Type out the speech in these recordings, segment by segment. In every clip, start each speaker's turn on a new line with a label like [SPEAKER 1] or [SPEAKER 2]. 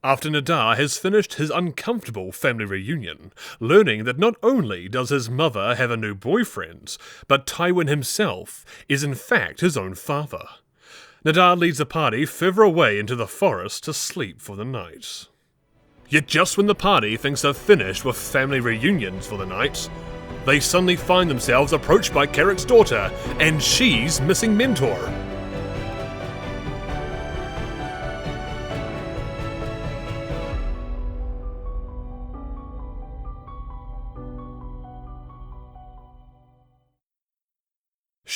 [SPEAKER 1] After Nadar has finished his uncomfortable family reunion, learning that not only does his mother have a new boyfriend, but Tywin himself is in fact his own father. Nadar leads the party further away into the forest to sleep for the night. Yet just when the party thinks they've finished with family reunions for the night, they suddenly find themselves approached by Carrick's daughter, and she's missing mentor.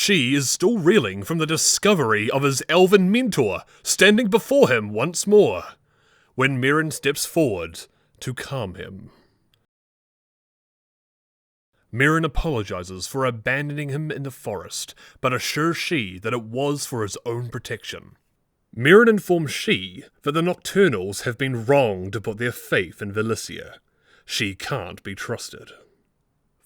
[SPEAKER 1] She is still reeling from the discovery of his elven mentor standing before him once more, when Meryn steps forward to calm him. Meryn apologizes for abandoning him in the forest, but assures she that it was for his own protection. Meryn informs she that the Nocturnals have been wrong to put their faith in Valicia. She can't be trusted.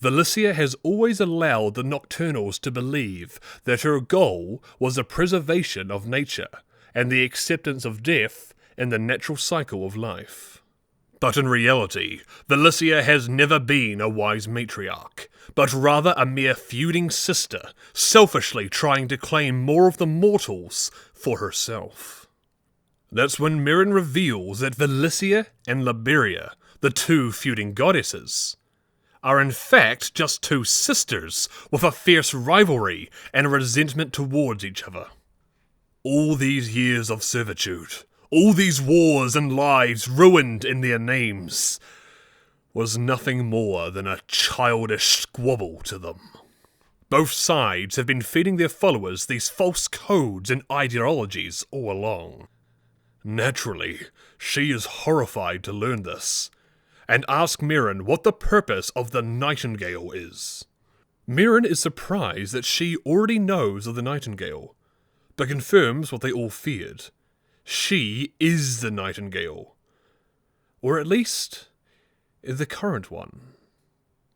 [SPEAKER 1] Valicia has always allowed the Nocturnals to believe that her goal was the preservation of nature and the acceptance of death in the natural cycle of life. But in reality, Valicia has never been a wise matriarch, but rather a mere feuding sister, selfishly trying to claim more of the mortals for herself. That's when Meryn reveals that Valicia and Liberia, the two feuding goddesses, are in fact just two sisters with a fierce rivalry and resentment towards each other. All these years of servitude, all these wars and lives ruined in their names, was nothing more than a childish squabble to them. Both sides have been feeding their followers these false codes and ideologies all along. Naturally, she is horrified to learn this, and asks Meryn what the purpose of the Nightingale is. Meryn is surprised that she already knows of the Nightingale, but confirms what they all feared. She is the Nightingale. Or at least, the current one.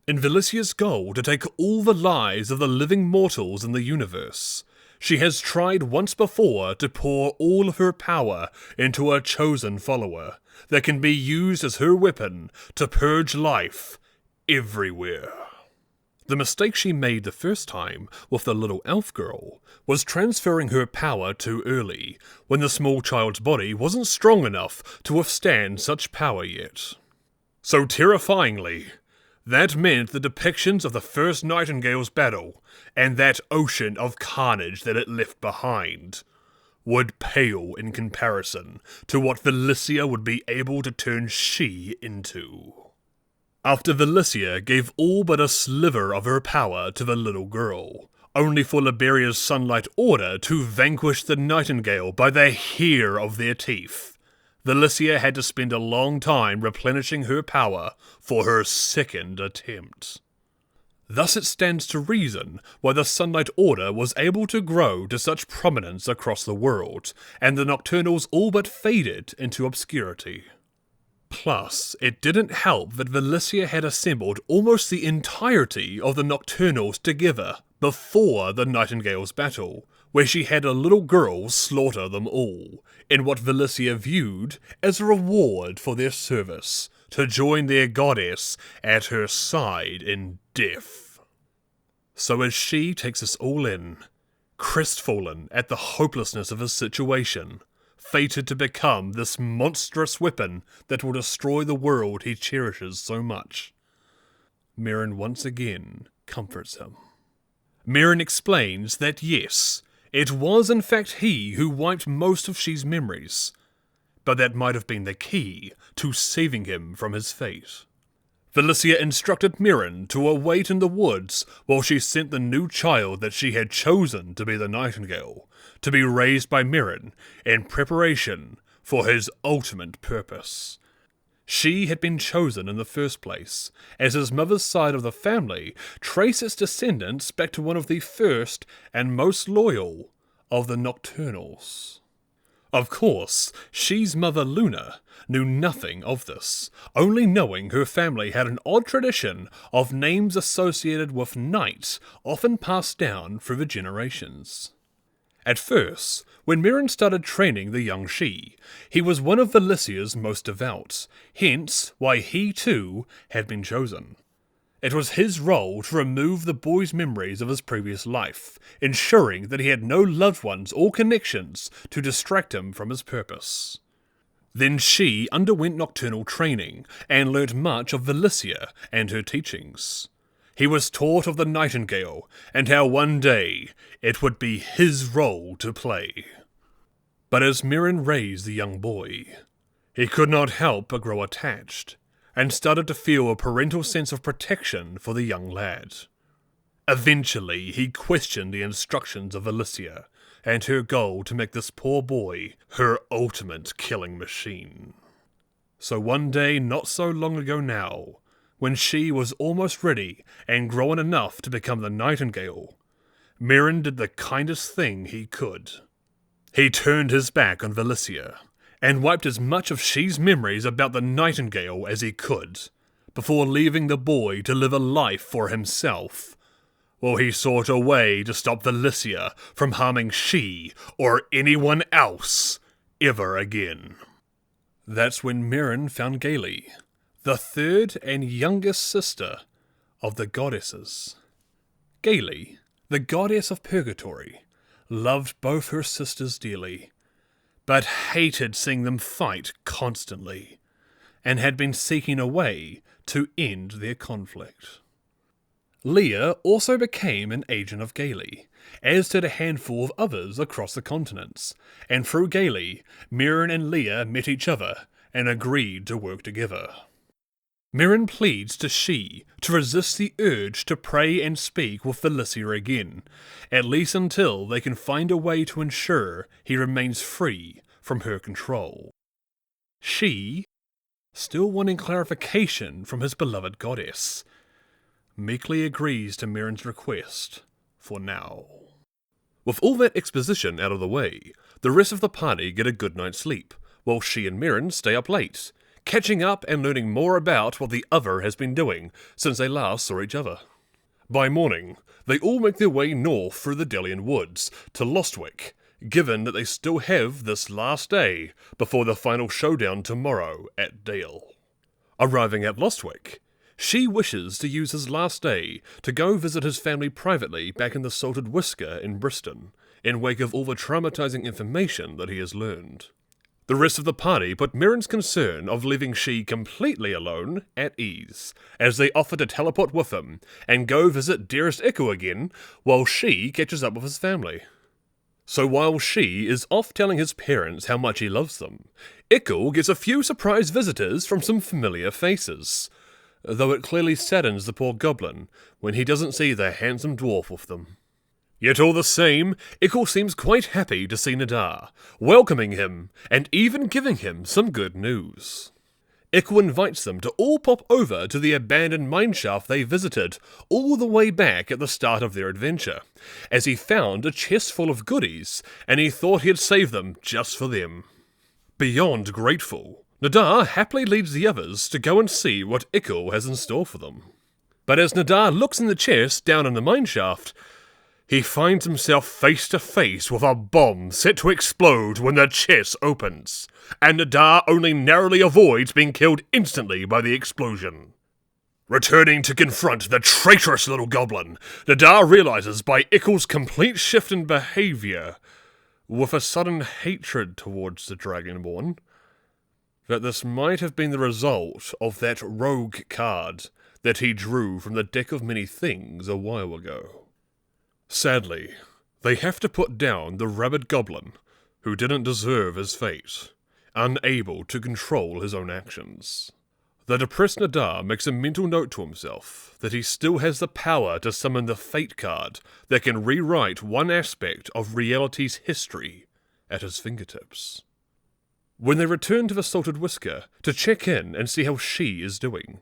[SPEAKER 1] In Valicia's goal to take all the lives of the living mortals in the universe, she has tried once before to pour all of her power into a chosen follower that can be used as her weapon to purge life everywhere. The mistake she made the first time with the little elf girl was transferring her power too early, when the small child's body wasn't strong enough to withstand such power yet. So terrifyingly, that meant the depictions of the first Nightingale's battle, and that ocean of carnage that it left behind, would pale in comparison to what Valicia would be able to turn she into. After Valicia gave all but a sliver of her power to the little girl, only for Liberia's Sunlight Order to vanquish the Nightingale by the hair of their teeth, Valicia had to spend a long time replenishing her power for her second attempt. Thus it stands to reason why the Sunlight Order was able to grow to such prominence across the world, and the Nocturnals all but faded into obscurity. Plus, it didn't help that Valicia had assembled almost the entirety of the Nocturnals together before the Nightingale's battle, where she had a little girl slaughter them all, in what Valicia viewed as a reward for their service, to join their goddess at her side in death. So as she takes us all in, crestfallen at the hopelessness of his situation, fated to become this monstrous weapon that will destroy the world he cherishes so much, Meryn once again comforts him. Meryn explains that yes, it was in fact he who wiped most of She's memories, but that might have been the key to saving him from his fate. Valicia instructed Meryn to await in the woods while she sent the new child that she had chosen to be the Nightingale to be raised by Meryn in preparation for his ultimate purpose. She had been chosen in the first place, as his mother's side of the family trace its descendants back to one of the first and most loyal of the Nocturnals. Of course, She's mother Luna knew nothing of this, only knowing her family had an odd tradition of names associated with night often passed down through the generations. At first, when Mirren started training the young She, he was one of Valicia's most devout, hence why he too had been chosen. It was his role to remove the boy's memories of his previous life, ensuring that he had no loved ones or connections to distract him from his purpose. Then She underwent nocturnal training and learnt much of Valicia and her teachings. He was taught of the nightingale and how one day it would be his role to play. But as Mirren raised the young boy, he could not help but grow attached, and started to feel a parental sense of protection for the young lad. Eventually, he questioned the instructions of Valicia, and her goal to make this poor boy her ultimate killing machine. So one day not so long ago now, when She was almost ready and grown enough to become the nightingale, Mirren did the kindest thing he could. He turned his back on Valicia, and wiped as much of She's memories about the nightingale as he could, before leaving the boy to live a life for himself, while he sought a way to stop Valicia from harming She or anyone else ever again. That's when Mirren found Gailey, the third and youngest sister of the goddesses. Gailey, the goddess of purgatory, loved both her sisters dearly, but hated seeing them fight constantly, and had been seeking a way to end their conflict. Leah also became an agent of Gailey, as did a handful of others across the continents, and through Gailey, Mirren and Leah met each other and agreed to work together. Mirren pleads to She to resist the urge to pray and speak with Valicia again, at least until they can find a way to ensure he remains free from her control. She, still wanting clarification from his beloved goddess, meekly agrees to Mirren's request for now. With all that exposition out of the way, the rest of the party get a good night's sleep, while She and Mirren stay up late, catching up and learning more about what the other has been doing since they last saw each other. By morning, they all make their way north through the Delian woods to Lostwick, given that they still have this last day before the final showdown tomorrow at Dale. Arriving at Lostwick, She wishes to use his last day to go visit his family privately back in the Salted Whisker in Bristol, in wake of all the traumatizing information that he has learned. The rest of the party put Mirren's concern of leaving She completely alone at ease, as they offer to teleport with him and go visit dearest Echo again while She catches up with his family. So while She is off telling his parents how much he loves them, Echo gets a few surprise visitors from some familiar faces, though it clearly saddens the poor goblin when he doesn't see the handsome dwarf with them. Yet all the same, Ickle seems quite happy to see Nadar, welcoming him, and even giving him some good news. Ickle invites them to all pop over to the abandoned mineshaft they visited all the way back at the start of their adventure, as he found a chest full of goodies, and he thought he'd save them just for them. Beyond grateful, Nadar happily leads the others to go and see what Ickle has in store for them. But as Nadar looks in the chest down in the mineshaft, he finds himself face to face with a bomb set to explode when the chest opens, and Nadar only narrowly avoids being killed instantly by the explosion. Returning to confront the traitorous little goblin, Nadar realizes by Ickle's complete shift in behavior, with a sudden hatred towards the Dragonborn, that this might have been the result of that rogue card that he drew from the deck of many things a while ago. Sadly, they have to put down the rabid goblin, who didn't deserve his fate, unable to control his own actions. The depressed Nadar makes a mental note to himself that he still has the power to summon the Fate card that can rewrite one aspect of reality's history at his fingertips. When they return to the Salted Whisker to check in and see how She is doing,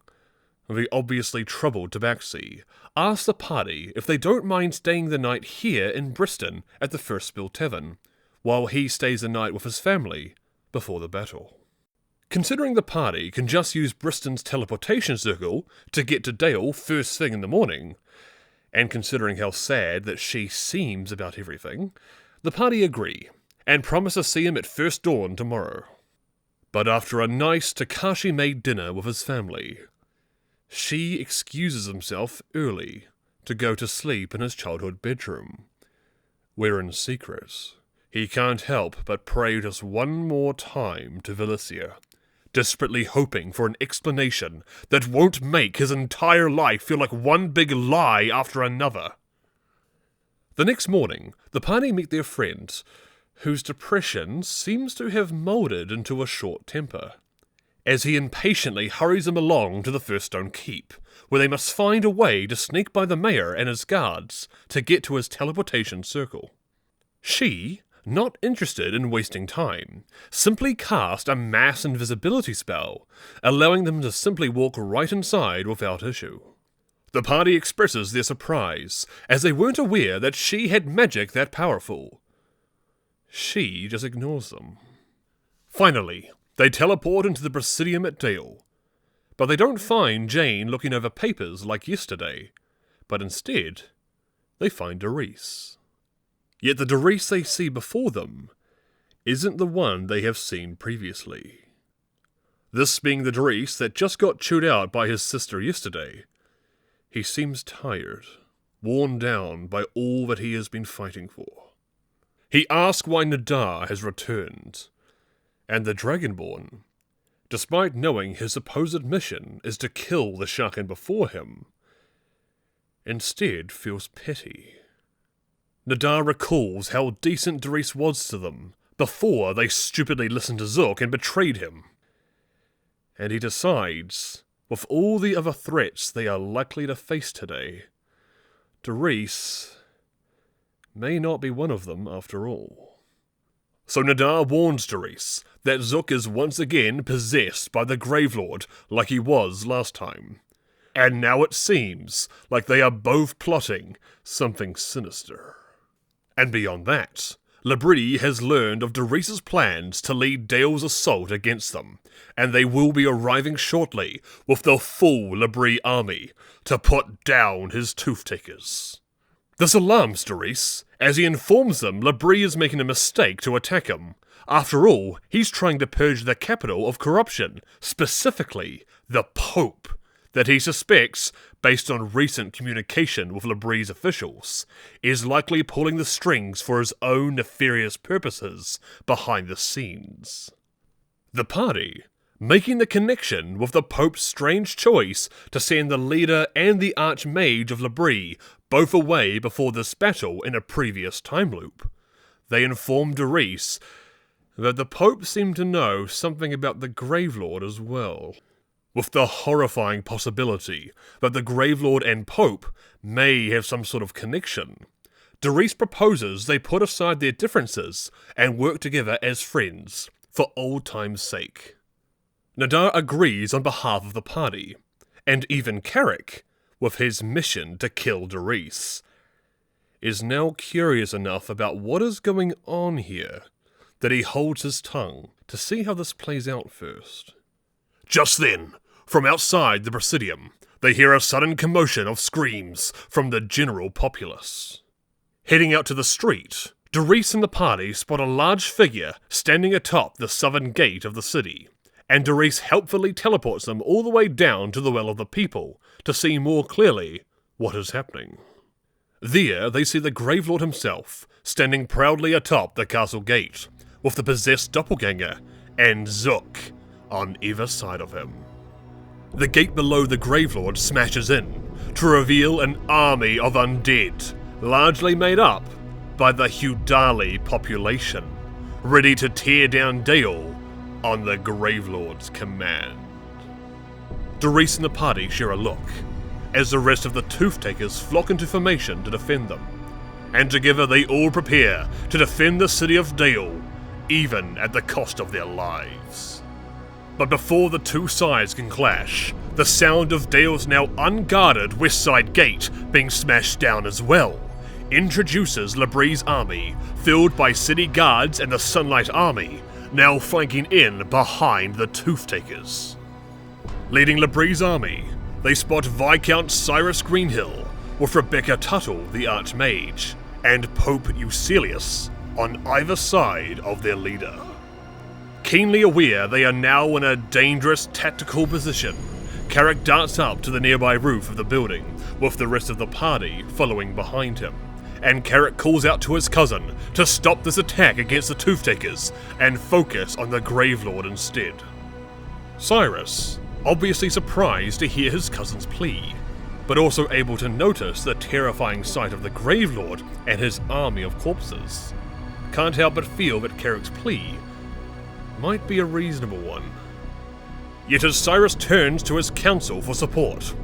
[SPEAKER 1] the obviously troubled Tabaxi asks the party if they don't mind staying the night here in Bristol at the First Spill Tavern, while he stays the night with his family before the battle. Considering the party can just use Bristol's teleportation circle to get to Dale first thing in the morning, and considering how sad that She seems about everything, The party agree, and promise to see him at first dawn tomorrow. But after a nice Takashi-made dinner with his family, Shi excuses himself early to go to sleep in his childhood bedroom, where in secret, he can't help but pray just one more time to Valicia, desperately hoping for an explanation that won't make his entire life feel like one big lie after another. The next morning, the party meet their friend, whose depression seems to have moulded into a short temper, as he impatiently hurries them along to the First Stone Keep, where they must find a way to sneak by the mayor and his guards to get to his teleportation circle. She, not interested in wasting time, simply cast a mass invisibility spell, allowing them to simply walk right inside without issue. The party expresses their surprise, as they weren't aware that she had magic that powerful. She just ignores them. Finally, they teleport into the Presidium at Dale, but they don't find Jane looking over papers like yesterday, but instead, they find Doris. Yet the Doris they see before them isn't the one they have seen previously. This being the Doris that just got chewed out by his sister yesterday. He seems tired, worn down by all that he has been fighting for. He asks why Nadar has returned, and the Dragonborn, despite knowing his supposed mission is to kill the Shaken before him, instead feels pity. Nadar recalls how decent Doris was to them before they stupidly listened to Zook and betrayed him. And he decides, with all the other threats they are likely to face today, Doris may not be one of them after all. So Nadar warns Doris that Zook is once again possessed by the Gravelord like he was last time, and now it seems like they are both plotting something sinister. And beyond that, Labrie has learned of Doris's plans to lead Dale's assault against them, and they will be arriving shortly with the full Labrie army to put down his Tooth-Takers. This alarms Doris, as he informs them Labrie is making a mistake to attack him. After all, he's trying to purge the capital of corruption, specifically the Pope, that he suspects, based on recent communication with Labrie's officials, is likely pulling the strings for his own nefarious purposes behind the scenes. The party, making the connection with the Pope's strange choice to send the leader and the Archmage of Labrie both away before this battle in a previous time loop, they inform Doris that the Pope seemed to know something about the Gravelord as well, with the horrifying possibility that the Gravelord and Pope may have some sort of connection. Doris proposes they put aside their differences and work together as friends, for old time's sake. Nadar agrees on behalf of the party, and even Carrick, with his mission to kill Doris, is now curious enough about what is going on here that he holds his tongue to see how this plays out first. Just then, from outside the Presidium, they hear a sudden commotion of screams from the general populace. Heading out to the street, Doris and the party spot a large figure standing atop the southern gate of the city, and Doris helpfully teleports them all the way down to the Well of the People to see more clearly what is happening. There, they see the Gravelord himself, standing proudly atop the castle gate, with the possessed doppelganger and Zook on either side of him. The gate below the Gravelord smashes in, to reveal an army of undead, largely made up by the Hudali population, ready to tear down Dale on the Gravelord's command. Doris and the party share a look, as the rest of the Tooth-Takers flock into formation to defend them, and together they all prepare to defend the city of Dale, even at the cost of their lives. But before the two sides can clash, the sound of Dale's now unguarded west side gate being smashed down as well introduces Labrie's army, filled by city guards and the Sunlight Army, now flanking in behind the Tooth-Takers. Leading Labrie's army, they spot Viscount Cyrus Greenhill, with Rebecca Tuttle, the Archmage, and Pope Eucelius, on either side of their leader. Keenly aware they are now in a dangerous tactical position, Carrick darts up to the nearby roof of the building, with the rest of the party following behind him, and Carrick calls out to his cousin to stop this attack against the Tooth-Takers and focus on the Gravelord instead. Cyrus, obviously surprised to hear his cousin's plea, but also able to notice the terrifying sight of the Gravelord and his army of corpses, can't help but feel that Carrick's plea might be a reasonable one. Yet as Cyrus turns to his council for support,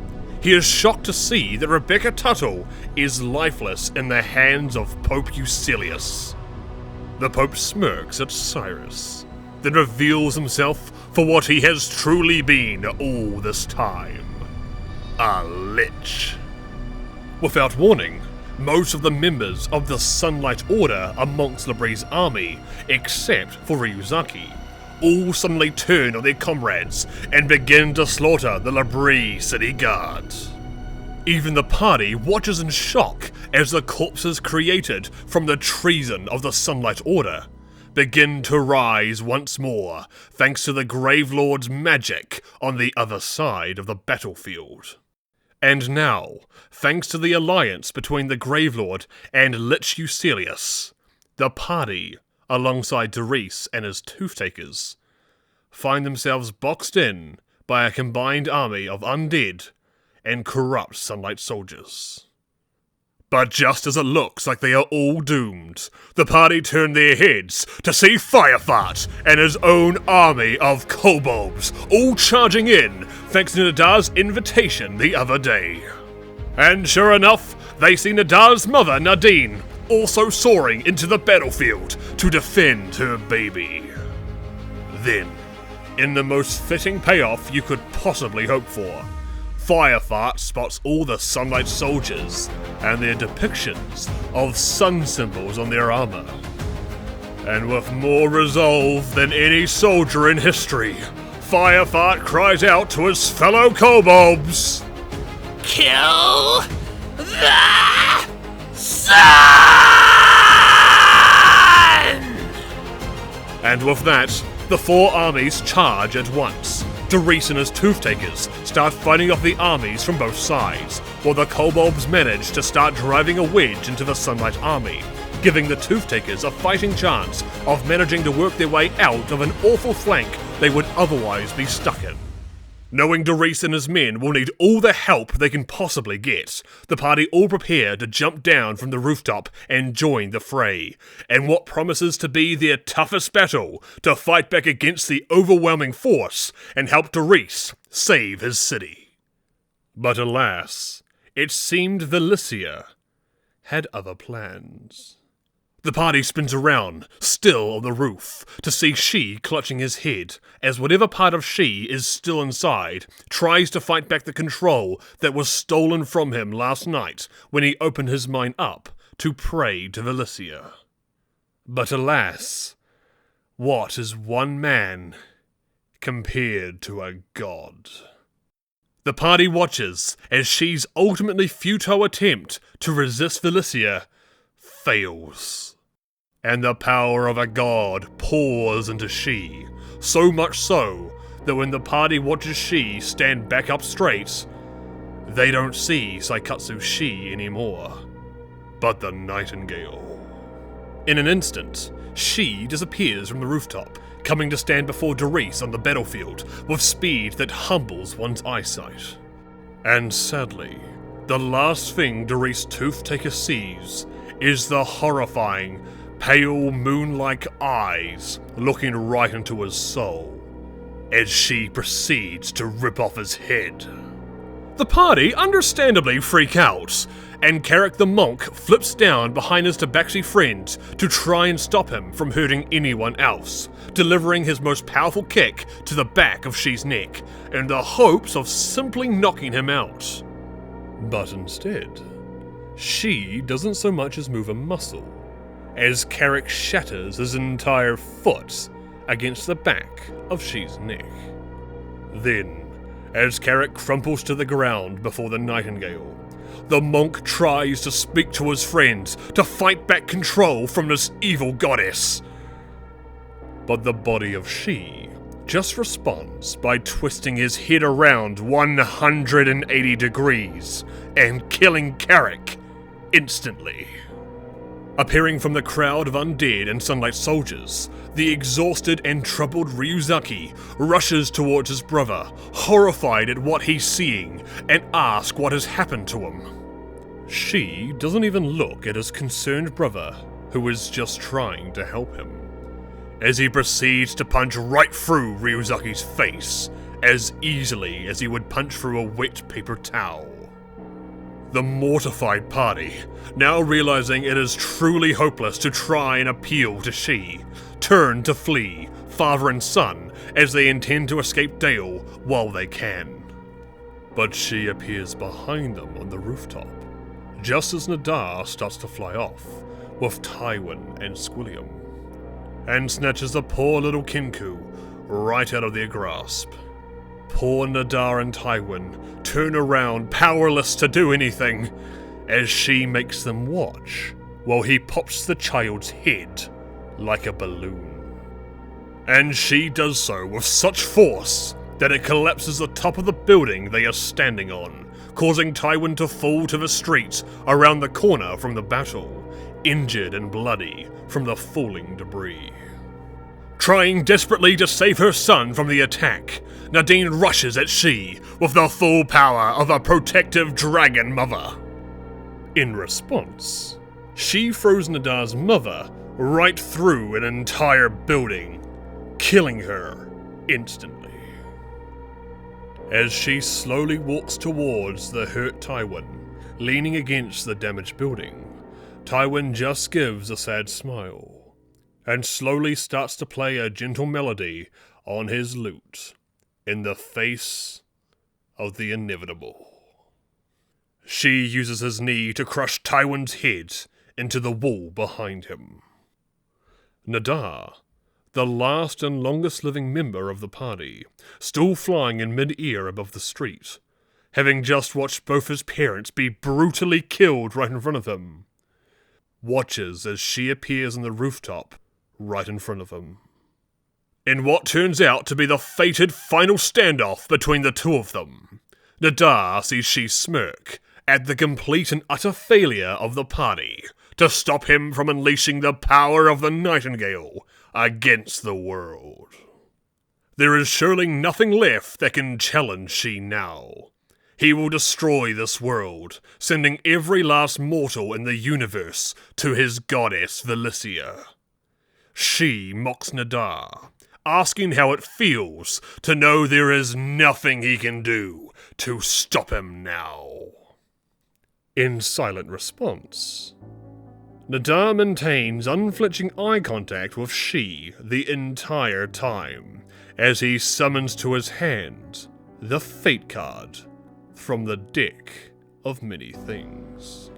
[SPEAKER 1] he is shocked to see that Rebecca Tuttle is lifeless in the hands of Pope Eusebius. The Pope smirks at Cyrus, then reveals himself for what he has truly been all this time: a lich. Without warning, most of the members of the Sunlight Order amongst Labree's army, except for Ryuzaki, all suddenly turn on their comrades and begin to slaughter the Labree City Guard. Even the party watches in shock as the corpses created from the treason of the Sunlight Order begin to rise once more thanks to the Gravelord's magic on the other side of the battlefield. And now, thanks to the alliance between the Gravelord and Lich Eusebius, the party, alongside Derice and his Tooth-Takers, find themselves boxed in by a combined army of undead and corrupt Sunlight soldiers. But just as it looks like they are all doomed, the party turn their heads to see Firefart and his own army of kobolds all charging in thanks to Nadar's invitation the other day. And sure enough, they see Nadar's mother Nadine also soaring into the battlefield to defend her baby. Then, in the most fitting payoff you could possibly hope for, Firefart spots all the Sunlight soldiers and their depictions of sun symbols on their armor. And with more resolve than any soldier in history, Firefart cries out to his fellow kobolds, "Kill the sun!" And with that, the four armies charge at once. Derice and his Tooth-Takers start fighting off the armies from both sides, while the kobolds manage to start driving a wedge into the Sunlight army, giving the Tooth-Takers a fighting chance of managing to work their way out of an awful flank they would otherwise be stuck in. Knowing Derice and his men will need all the help they can possibly get, the party all prepare to jump down from the rooftop and join the fray, and what promises to be their toughest battle to fight back against the overwhelming force and help Derice save his city. But alas, it seemed Valicia had other plans. The party spins around, still on the roof, to see She clutching his head, as whatever part of She is still inside tries to fight back the control that was stolen from him last night when he opened his mind up to pray to Valicia. But alas, what is one man compared to a god? The party watches as She's ultimately futile attempt to resist Valicia fails. And the power of a god pours into She, so much so that when the party watches She stand back up straight, they don't see Saikatsu She anymore, but the Nightingale. In an instant, She disappears from the rooftop, coming to stand before Derice on the battlefield with speed that humbles one's eyesight. And sadly, the last thing Derice Tooth-Taker sees is the horrifying, pale moon-like eyes looking right into his soul, as She proceeds to rip off his head. The party understandably freak out, and Carrick the monk flips down behind his tabaxi friend to try and stop him from hurting anyone else, delivering his most powerful kick to the back of She's neck, in the hopes of simply knocking him out. But instead, She doesn't so much as move a muscle, as Carrick shatters his entire foot against the back of She's neck. Then, As Carrick crumples to the ground before the nightingale, the monk tries to speak to his friends to fight back control from this evil goddess. But the body of She just responds by twisting his head around 180 degrees and killing Carrick instantly. Appearing from the crowd of undead and sunlight soldiers, the exhausted and troubled Ryuzaki rushes towards his brother, horrified at what he's seeing, and asks what has happened to him. She doesn't even look at his concerned brother, who is just trying to help him, as he proceeds to punch right through Ryuzaki's face, as easily as he would punch through a wet paper towel. The mortified party, now realizing it is truly hopeless to try and appeal to She, turn to flee, father and son, as they intend to escape Dale while they can. But She appears behind them on the rooftop, just as Nadar starts to fly off, with Tywin and Squilliam, and snatches the poor little Kinku right out of their grasp. Poor Nadar and Tywin turn around powerless to do anything, as She makes them watch while he pops the child's head like a balloon. And She does so with such force that it collapses the top of the building they are standing on, causing Tywin to fall to the street around the corner from the battle, injured and bloody from the falling debris. Trying desperately to save her son from the attack, Nadine rushes at She with the full power of a protective dragon mother. In response, She throws Nadar's mother right through an entire building, killing her instantly. As She slowly walks towards the hurt Tywin, leaning against the damaged building, Tywin just gives a sad smile, and slowly starts to play a gentle melody on his lute in the face of the inevitable. She uses his knee to crush Tywin's head into the wall behind him. Nadar, the last and longest living member of the party, still flying in mid-air above the street, having just watched both his parents be brutally killed right in front of him, watches as She appears on the rooftop right in front of him. In what turns out to be the fated final standoff between the two of them, Nadar sees She smirk at the complete and utter failure of the party to stop him from unleashing the power of the Nightingale against the world. There is surely nothing left that can challenge She now. He will destroy this world, sending every last mortal in the universe to his goddess Valicia. She mocks Nadar, asking how it feels to know there is nothing he can do to stop him now. In silent response, Nadar maintains unflinching eye contact with She the entire time, as he summons to his hand the Fate card from the deck of many things.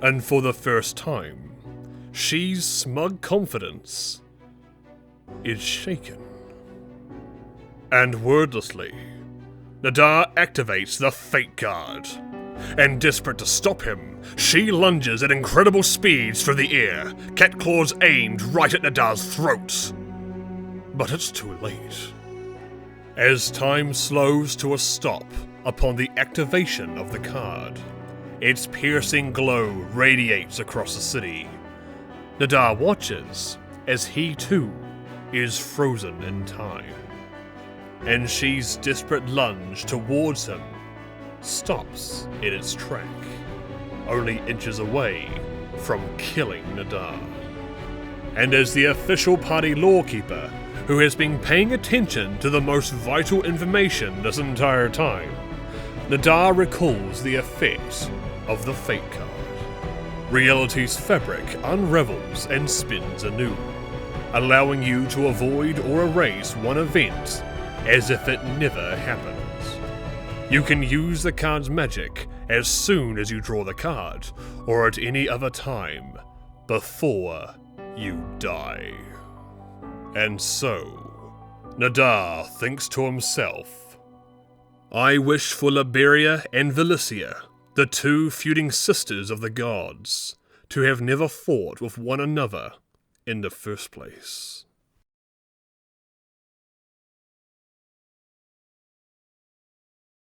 [SPEAKER 1] And for the first time, She's smug confidence is shaken. And wordlessly, Nadar activates the Fate card, and desperate to stop him, She lunges at incredible speeds through the air, cat claws aimed right at Nadar's throat. But it's too late. As time slows to a stop upon the activation of the card, its piercing glow radiates across the city. Nadar watches as he too is frozen in time, and She's desperate lunge towards him stops in its track, only inches away from killing Nadar. And as the official party lawkeeper, who has been paying attention to the most vital information this entire time, Nadar recalls the effects of the Fate card. Reality's fabric unravels and spins anew, allowing you to avoid or erase one event as if it never happened. You can use the card's magic as soon as you draw the card, or at any other time before you die. And so, Nadar thinks to himself, I wish for Liberia and Valicia, the two feuding sisters of the gods, to have never fought with one another in the first place.